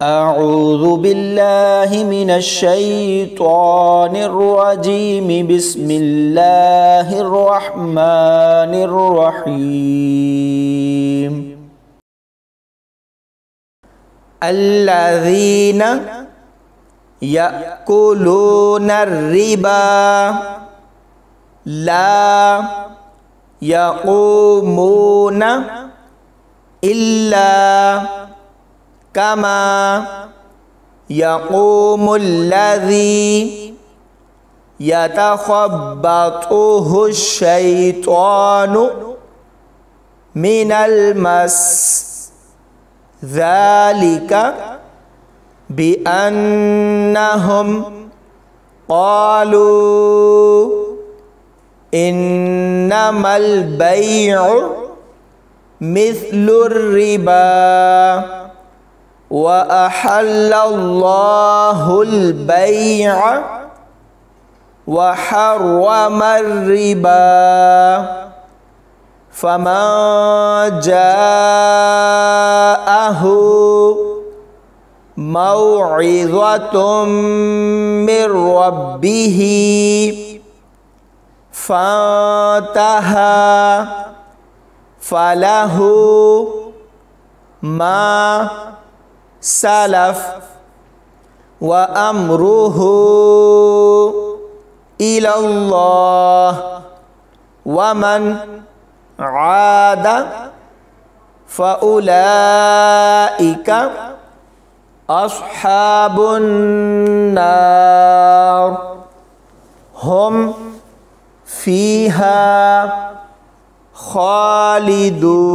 أعوذ بالله من الشيطان الرجيم. بسم الله الرحمن الرحيم. الذين يأكلون الربا لا يقومون إلا كما يقوم الذي يتخبطه الشيطان من المس، ذلك بأنهم قالوا إنما البيع مثل الربا وأحل الله البيع وحرم الربا، فمن جاءه موعظة من ربه فانتهى فله ما سلف وأمره إلى الله، ومن عاد فأولئك أصحاب النار هم فيها خالدون.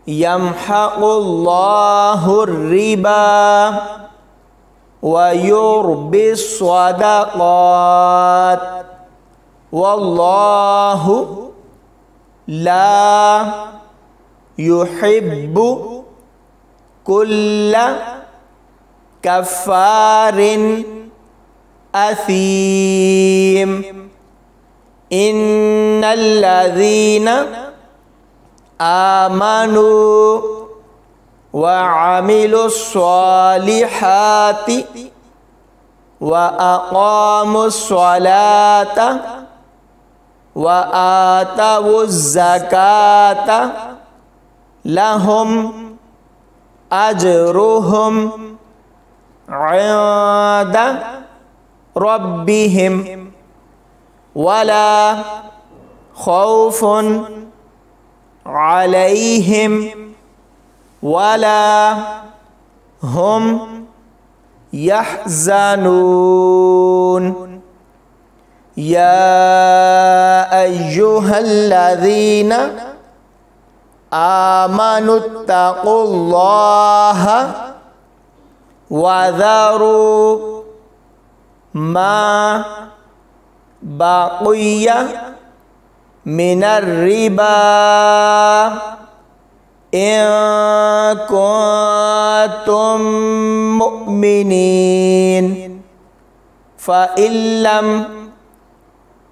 يمحق الله الربا ويربي الصدقات والله لا يحب كل كفار أثيم. إن الذين آمنوا وعملوا الصالحات وأقاموا الصلاة وآتوا الزكاة لهم أجرهم عند ربهم ولا خوف عليهم ولا هم يحزنون. يا أيها الذين آمنوا اتقوا الله وذروا ما بقي من الربا إن كنتم مؤمنين، فإن لم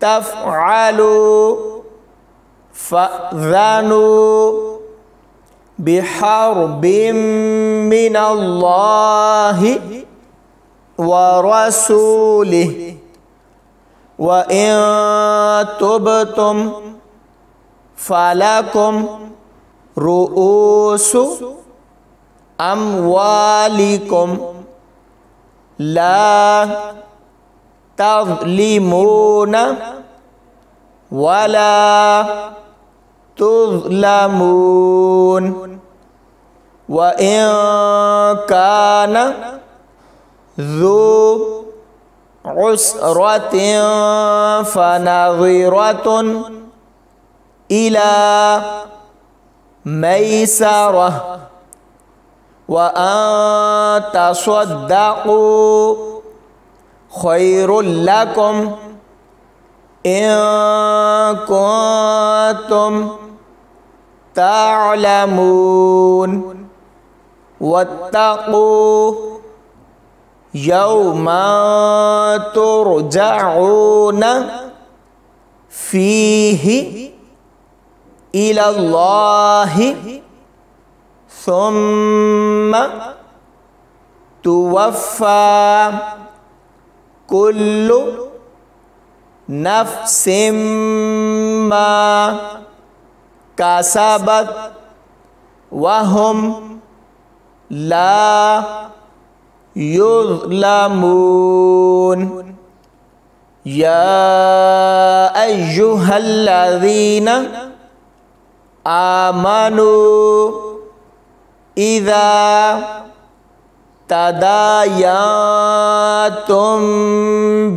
تفعلوا فأذنوا بحرب من الله ورسوله، وإن تبتم فلكم رؤوس أموالكم لا تظلمون ولا تظلمون. وإن كان ذو عسرة فنظرة إلى ميسرة، وأن تصدقوا خير لكم إن كنتم تعلمون. واتقوا يوما ترجعون فيه إلى الله ثم توفى كل نفس ما كسبت وهم لا يظلمون يا أيها الذين آمنوا إذا تداينتم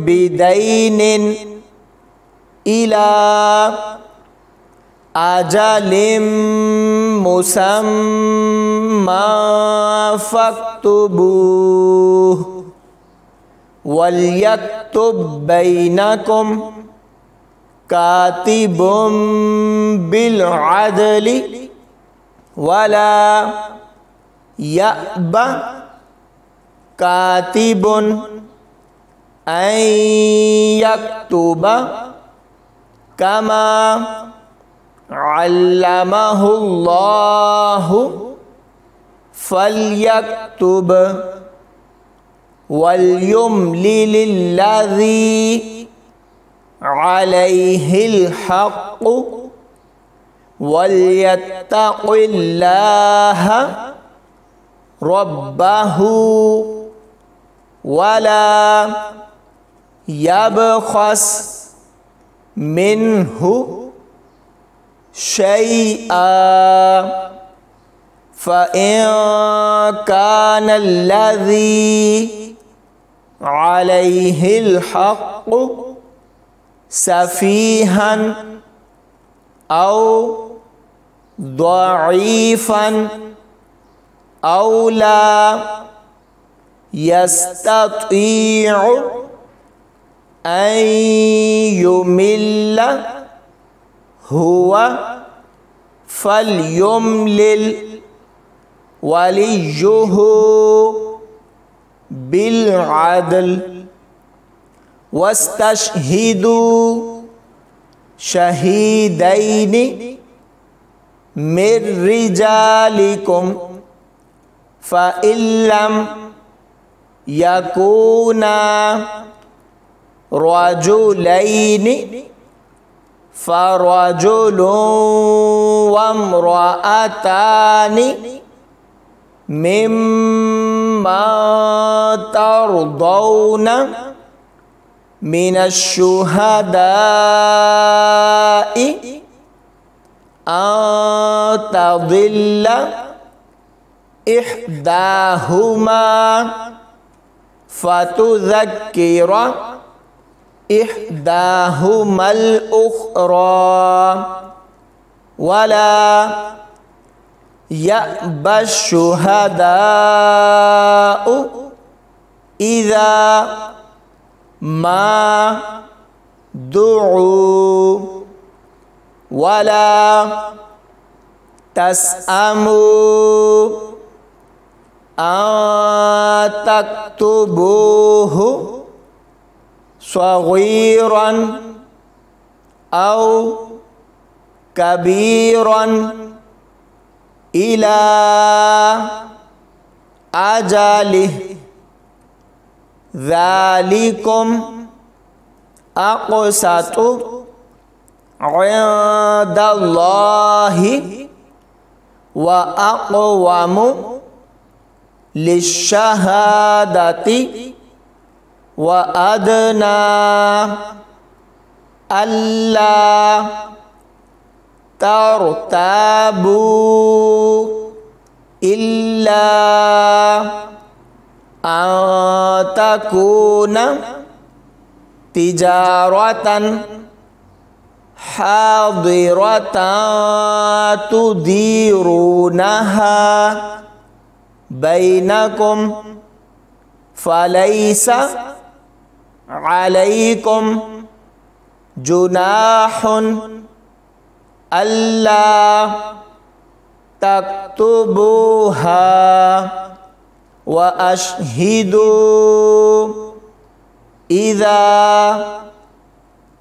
بدين إلى أجل مسمى فاكتبوه وليكتب بينكم كاتب بالعدل ولا يأبى كاتب أن يكتب كما علمه الله فليكتب وليملل الذي عليه الحق وليتق الله ربه ولا يبخس منه شيئا فإن كان الذي عليه الحق سفيها أو ضعيفا أو لا يستطيع أن يمل هو فليملل وليه بالعدل واستشهدوا شهيدين من رجالكم فإن لم يكونا رجلين فرجل وامرأتان ممن ترضون من الشهداء أن تضل إحداهما فتذكر إحداهما الأخرى ولا يأبى الشهداء إذا ما دعوا ولا تسأموا أن تكتبوه صغيرا أو كبيرا إلى أجله ذلكم أقسط عند الله وأقوم للشهادة وأدنى ألا ترتابوا إلا أن تكون تجارة حاضرة تديرونها بينكم فليس عليكم جناح ألا تكتبوها وأشهدوا إذا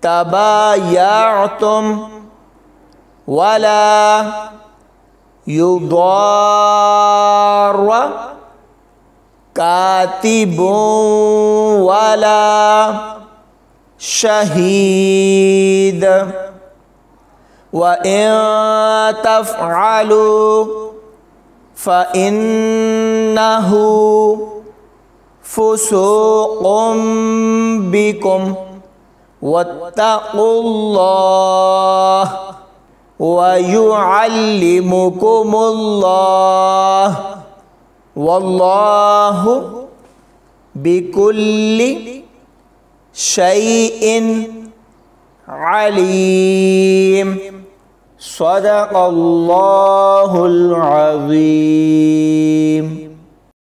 تبايعتم ولا युदार कातिबुन वला शहीद व इन तफ़अलू फ़इन्नहु फुसूक़ुम बिकुम वत्तक़ुल्लाह व युअल्लिमुकुमुल्लाह वल्लाहु बिकुल्लि शैइन अलीम। सदक़ल्लाहुल अज़ीम।